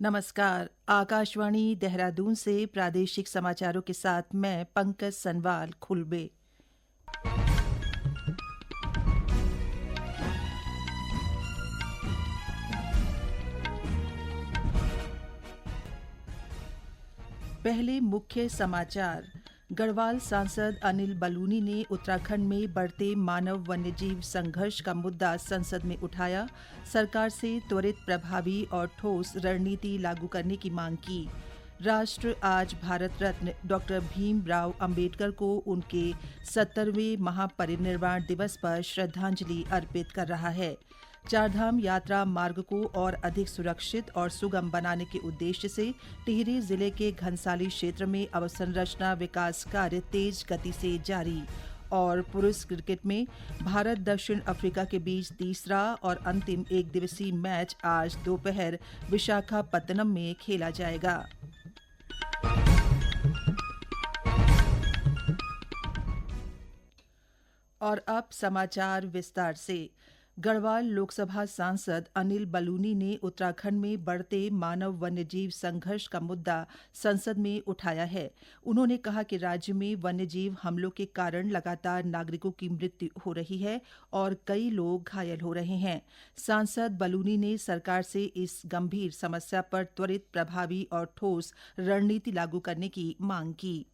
नमस्कार। आकाशवाणी देहरादून से प्रादेशिक समाचारों के साथ मैं पंकज सनवाल खुलबे। पहले मुख्य समाचार। गढ़वाल सांसद अनिल बलूनी ने उत्तराखंड में बढ़ते मानव वन्यजीव संघर्ष का मुद्दा संसद में उठाया। सरकार से त्वरित, प्रभावी और ठोस रणनीति लागू करने की मांग की। राष्ट्र आज भारत रत्न डॉक्टर भीमराव अंबेडकर को उनके 70वें महापरिनिर्वाण दिवस पर श्रद्धांजलि अर्पित कर रहा है। चारधाम यात्रा मार्ग को और अधिक सुरक्षित और सुगम बनाने के उद्देश्य से टिहरी जिले के घनसाली क्षेत्र में अवसंरचना विकास कार्य तेज गति से जारी। और पुरुष क्रिकेट में भारत दक्षिण अफ्रीका के बीच तीसरा और अंतिम एक दिवसीय मैच आज दोपहर विशाखापत्तनम में खेला जाएगा। और अब समाचार विस्तार से। गढ़वाल लोकसभा सांसद अनिल बलूनी ने उत्तराखंड में बढ़ते मानव वन्यजीव संघर्ष का मुद्दा संसद में उठाया है। उन्होंने कहा कि राज्य में वन्यजीव हमलों के कारण लगातार नागरिकों की मृत्यु हो रही है और कई लोग घायल हो रहे हैं। सांसद बलूनी ने सरकार से इस गंभीर समस्या पर त्वरित, प्रभावी और ठोस रणनीति लागू करने की मांग की।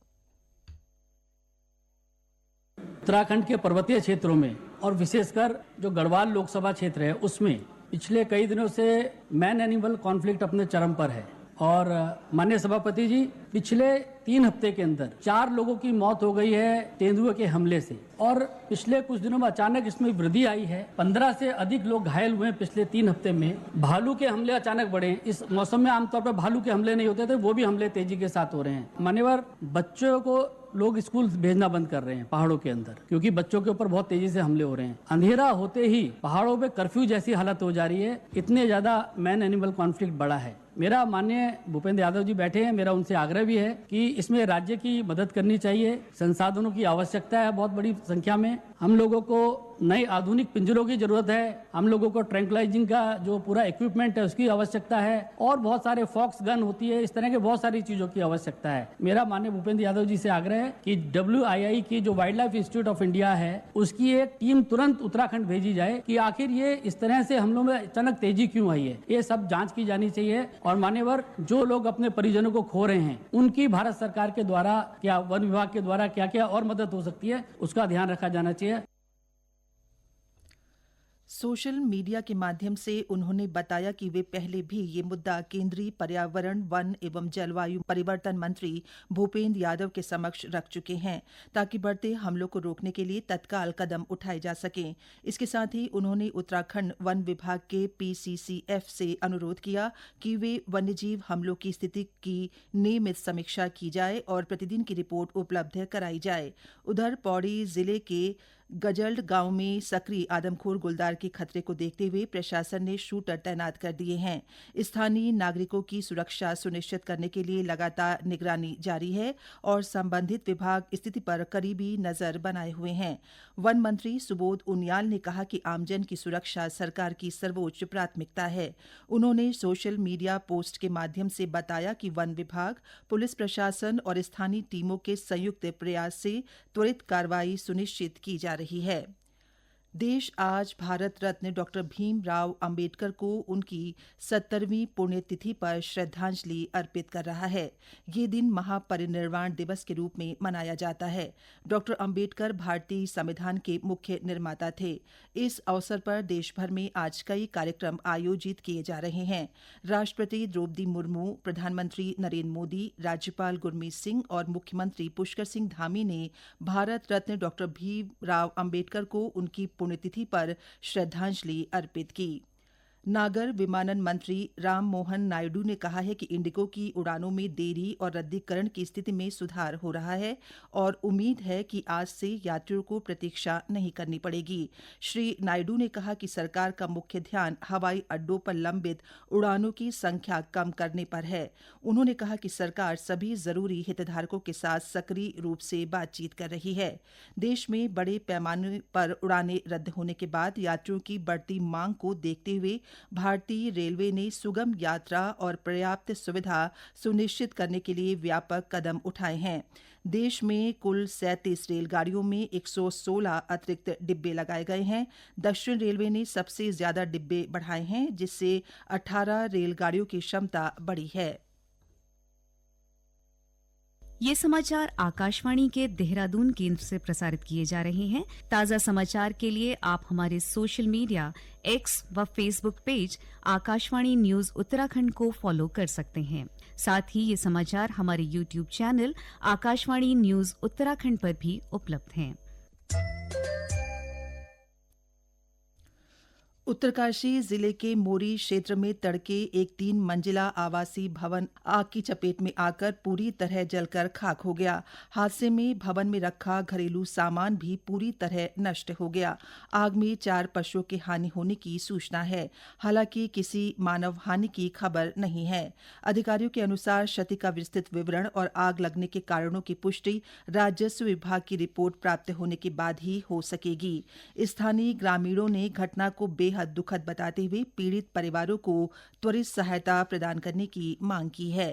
उत्तराखंड के पर्वतीय क्षेत्रों में और विशेषकर जो गढ़वाल लोकसभा क्षेत्र है उसमें पिछले कई दिनों से मैन एनिमल कॉन्फ्लिक्ट अपने चरम पर है। और माननीय सभापति जी, पिछले 3 हफ्ते के अंदर 4 लोगों की मौत हो गई है तेंदुए के हमले से, और पिछले कुछ दिनों में अचानक इसमें वृद्धि आई है। 15 से अधिक लोग घायल हुए हैं पिछले 3 हफ्ते में। भालू के हमले अचानक बढ़े। इस मौसम में आमतौर पर भालू के हमले नहीं होते थे, वो भी हमले तेजी के साथ हो रहे हैं। मान्यवर, बच्चों को लोग स्कूल भेजना बंद कर रहे हैं पहाड़ों के अंदर, क्योंकि बच्चों के ऊपर बहुत तेजी से हमले हो रहे हैं। अंधेरा होते ही पहाड़ों पे कर्फ्यू जैसी हालत हो जा रही है। इतने ज्यादा मैन एनिमल कॉन्फ्लिक्ट बढ़ा है। मेरा माननीय भूपेंद्र यादव जी बैठे हैं, मेरा उनसे आग्रह भी है कि इसमें राज्य की मदद करनी चाहिए। संसाधनों की आवश्यकता है बहुत बड़ी संख्या में। हम लोगों को नए आधुनिक पिंजरों की जरूरत है। हम लोगों को ट्रैंकुलाइजिंग का जो पूरा इक्विपमेंट है उसकी आवश्यकता है, और बहुत सारे फॉक्स गन होती है, इस तरह के बहुत सारी चीजों की आवश्यकता है। मेरा माननीय भूपेंद्र यादव जी से आग्रह है कि WII की जो wild life institute of India है उसकी एक टीम तुरंत उत्तराखंड भेजी जाए कि आखिर ये इस तरह से हमलों में अचानक तेजी क्यों आई है, ये सब जांच की जानी चाहिए। और मान्यवर, जो लोग अपने परिजनों को खो रहे हैं उनकी भारत सरकार के द्वारा क्या, वन विभाग के द्वारा क्या क्या और मदद हो सकती है, उसका ध्यान रखा जाना चाहिए। सोशल मीडिया के माध्यम से उन्होंने बताया कि वे पहले भी ये मुद्दा केंद्रीय पर्यावरण, वन एवं जलवायु परिवर्तन मंत्री भूपेंद्र यादव के समक्ष रख चुके हैं, ताकि बढ़ते हमलों को रोकने के लिए तत्काल कदम उठाए जा सकें। इसके साथ ही उन्होंने उत्तराखंड वन विभाग के PCCF से अनुरोध किया कि वे वन्यजीव हमलों की स्थिति की नियमित समीक्षा की जाए और प्रतिदिन की रिपोर्ट उपलब्ध कराई जाए। उधर पौड़ी जिले के गजल्ड गांव में सक्रिय आदमखोर गुलदार के खतरे को देखते हुए प्रशासन ने शूटर तैनात कर दिए हैं। स्थानीय नागरिकों की सुरक्षा सुनिश्चित करने के लिए लगातार निगरानी जारी है और संबंधित विभाग स्थिति पर करीबी नजर बनाए हुए हैं। वन मंत्री सुबोध उनियाल ने कहा कि आमजन की सुरक्षा सरकार की सर्वोच्च प्राथमिकता है। उन्होंने सोशल मीडिया पोस्ट के माध्यम से बताया कि वन विभाग, पुलिस प्रशासन और स्थानीय टीमों के संयुक्त प्रयास से त्वरित कार्रवाई सुनिश्चित की जा रही है। देश आज भारत रत्न डॉक्टर भीमराव अंबेडकर को उनकी 70वीं पुण्यतिथि पर श्रद्धांजलि अर्पित कर रहा है। ये दिन महापरिनिर्वाण दिवस के रूप में मनाया जाता है। डॉक्टर अंबेडकर भारतीय संविधान के मुख्य निर्माता थे। इस अवसर पर देश भर में आज कई कार्यक्रम आयोजित किए जा रहे हैं। राष्ट्रपति द्रौपदी मुर्मू, प्रधानमंत्री नरेंद्र मोदी, राज्यपाल गुरमीत सिंह और मुख्यमंत्री पुष्कर सिंह धामी ने भारत रत्न डॉक्टर भीमराव अंबेडकर को उनकी पुण्यतिथि पर श्रद्धांजलि अर्पित की। नागर विमानन मंत्री राम मोहन नायडू ने कहा है कि इंडिगो की उड़ानों में देरी और रद्दीकरण की स्थिति में सुधार हो रहा है और उम्मीद है कि आज से यात्रियों को प्रतीक्षा नहीं करनी पड़ेगी। श्री नायडू ने कहा कि सरकार का मुख्य ध्यान हवाई अड्डों पर लंबित उड़ानों की संख्या कम करने पर है। उन्होंने कहा कि सरकार सभी जरूरी हितधारकों के साथ सक्रिय रूप से बातचीत कर रही है। देश में बड़े पैमाने पर उड़ानें रद्द होने के बाद यात्रियों की बढ़ती मांग को देखते हुए भारतीय रेलवे ने सुगम यात्रा और पर्याप्त सुविधा सुनिश्चित करने के लिए व्यापक कदम उठाए हैं। देश में कुल 37 रेलगाड़ियों में 116 अतिरिक्त डिब्बे लगाए गए हैं। दक्षिण रेलवे ने सबसे ज्यादा डिब्बे बढ़ाए हैं, जिससे 18 रेलगाड़ियों की क्षमता बढ़ी है। ये समाचार आकाशवाणी के देहरादून केंद्र से प्रसारित किए जा रहे हैं। ताज़ा समाचार के लिए आप हमारे सोशल मीडिया एक्स व Facebook page Akashvani news Uttarakhand को फॉलो कर सकते हैं। साथ ही ये समाचार हमारे YouTube channel Akashvani news Uttarakhand पर भी उपलब्ध हैं। उत्तरकाशी जिले के मोरी क्षेत्र में तड़के एक 3 मंजिला आवासीय भवन आग की चपेट में आकर पूरी तरह जलकर खाक हो गया। हादसे में भवन में रखा घरेलू सामान भी पूरी तरह नष्ट हो गया। आग में 4 पशुओं की हानि होने की सूचना है। हालांकि किसी मानव हानि की खबर नहीं है। अधिकारियों के अनुसार क्षति का विस्तृत विवरण और आग लगने के कारणों की पुष्टि राजस्व विभाग की रिपोर्ट प्राप्त होने के बाद ही हो सकेगी। स्थानीय ग्रामीणों ने घटना को बेहद दुखद बताते हुए पीड़ित परिवारों को त्वरित सहायता प्रदान करने की मांग की है।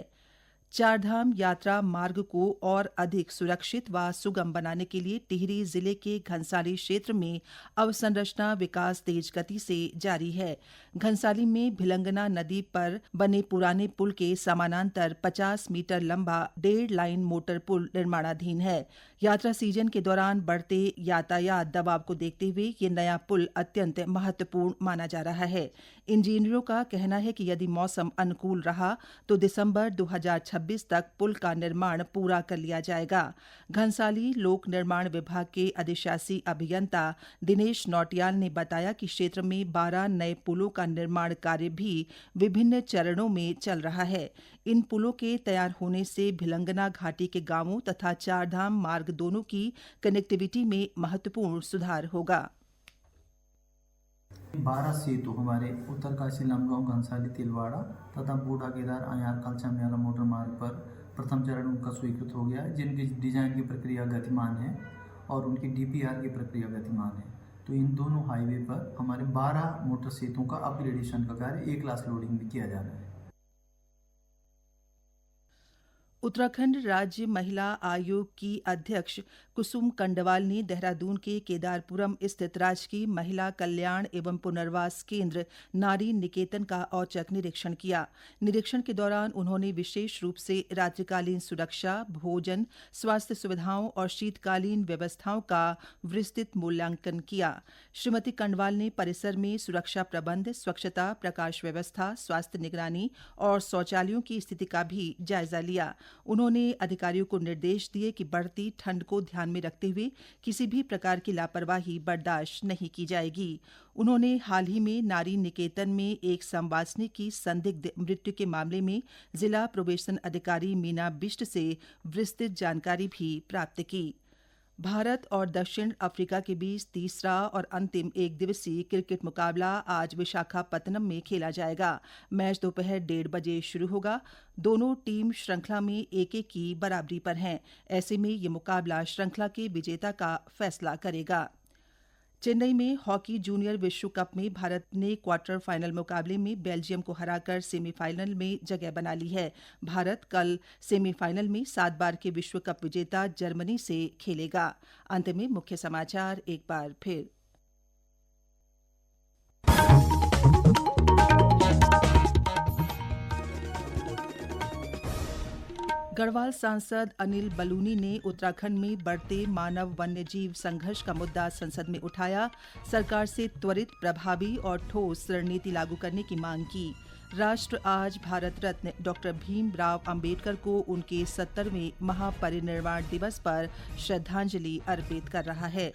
चारधाम यात्रा मार्ग को और अधिक सुरक्षित व सुगम बनाने के लिए टिहरी जिले के घनसाली क्षेत्र में अवसंरचना विकास तेज गति से जारी है। घनसाली में भिलंगना नदी पर बने पुराने पुल के समानांतर 50 मीटर लंबा 1.5 लाइन मोटर पुल निर्माणाधीन है। यात्रा सीजन के दौरान बढ़ते यातायात दबाव को देखते हुए ये नया पुल अत्यंत महत्वपूर्ण माना जा रहा है। इंजीनियरों का कहना है कि यदि मौसम अनुकूल रहा तो दिसंबर 2026 तक पुल का निर्माण पूरा कर लिया जाएगा। घनसाली लोक निर्माण विभाग के अधिशासी अभियंता दिनेश नौटियाल ने बताया कि क्षेत्र में 12 नए पुलों का निर्माण कार्य भी विभिन्न चरणों में चल रहा है। इन पुलों के तैयार होने से भिलंगना घाटी के गांवों तथा चारधाम मार्ग दोनों की कनेक्टिविटी में महत्वपूर्ण सुधार होगा। 12 सेतु हमारे उत्तरकाशी लमगांव घनसाली तिलवाड़ा तथा बूढ़ा केदार अयार कलचा मेला मोटर मार्ग पर प्रथम चरण उनका स्वीकृत हो गया है, जिनकी डिजाइन की प्रक्रिया गतिमान है और उनकी डीपीआर की प्रक्रिया गतिमान है। तो इन दोनों हाईवे पर हमारे 12 मोटर सेतुओं का अपग्रेडेशन का कार्य 1 क्लास लोडिंग में किया जा रहा है। उत्तराखंड राज्य महिला आयोग की अध्यक्ष कुसुम कंडवाल ने देहरादून के केदारपुरम स्थित राजकीय महिला कल्याण एवं पुनर्वास केंद्र नारी निकेतन का औचक निरीक्षण किया। निरीक्षण के दौरान उन्होंने विशेष रूप से रात्रिकालीन सुरक्षा, भोजन, स्वास्थ्य सुविधाओं और शीतकालीन व्यवस्थाओं का विस्तृत मूल्यांकन किया। श्रीमती कंडवाल ने परिसर में सुरक्षा प्रबंध, स्वच्छता, प्रकाश व्यवस्था, स्वास्थ्य निगरानी और शौचालयों की स्थिति का भी जायजा लिया। उन्होंने अधिकारियों को निर्देश दिए कि बढ़ती ठंड को ध्यान में रखते हुए किसी भी प्रकार की लापरवाही बर्दाश्त नहीं की जाएगी। उन्होंने हाल ही में नारी निकेतन में एक संवासिनी की संदिग्ध मृत्यु के मामले में जिला प्रोबेशन अधिकारी मीना बिष्ट से विस्तृत जानकारी भी प्राप्त की। भारत और दक्षिण अफ्रीका के बीच तीसरा और अंतिम एक दिवसीय क्रिकेट मुकाबला आज विशाखापत्तनम में खेला जाएगा। मैच दोपहर 1:30 बजे शुरू होगा। दोनों टीम श्रृंखला में 1-1 की बराबरी पर हैं। ऐसे में ये मुकाबला श्रृंखला के विजेता का फैसला करेगा। चेन्नई में हॉकी जूनियर विश्व कप में भारत ने क्वार्टर फाइनल मुकाबले में बेल्जियम को हराकर सेमीफाइनल में जगह बना ली है। भारत कल सेमीफाइनल में 7 बार के विश्व कप विजेता जर्मनी से खेलेगा। अंत में मुख्य समाचार एक बार फिर। गढ़वाल सांसद अनिल बलूनी ने उत्तराखंड में बढ़ते मानव वन्यजीव संघर्ष का मुद्दा संसद में उठाया। सरकार से त्वरित, प्रभावी और ठोस रणनीति लागू करने की मांग की। राष्ट्र आज भारत रत्न डॉक्टर भीमराव अंबेडकर को उनके 70वें महापरिनिर्वाण दिवस पर श्रद्धांजलि अर्पित कर रहा है।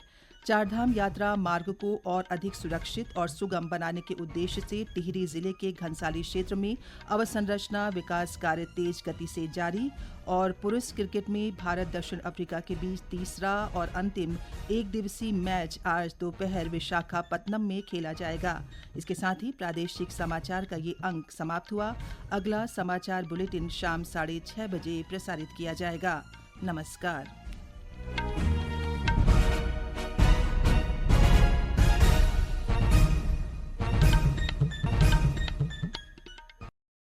चारधाम यात्रा मार्ग को और अधिक सुरक्षित और सुगम बनाने के उद्देश्य से टिहरी जिले के घनसाली क्षेत्र में अवसंरचना विकास कार्य तेज गति से जारी। और पुरुष क्रिकेट में भारत दक्षिण अफ्रीका के बीच तीसरा और अंतिम एक दिवसीय मैच आज दोपहर विशाखापत्तनम में खेला जाएगा। इसके साथ ही प्रादेशिक समाचार का ये अंक समाप्त हुआ। अगला समाचार बुलेटिन शाम 6:30 बजे प्रसारित किया जाएगा। नमस्कार।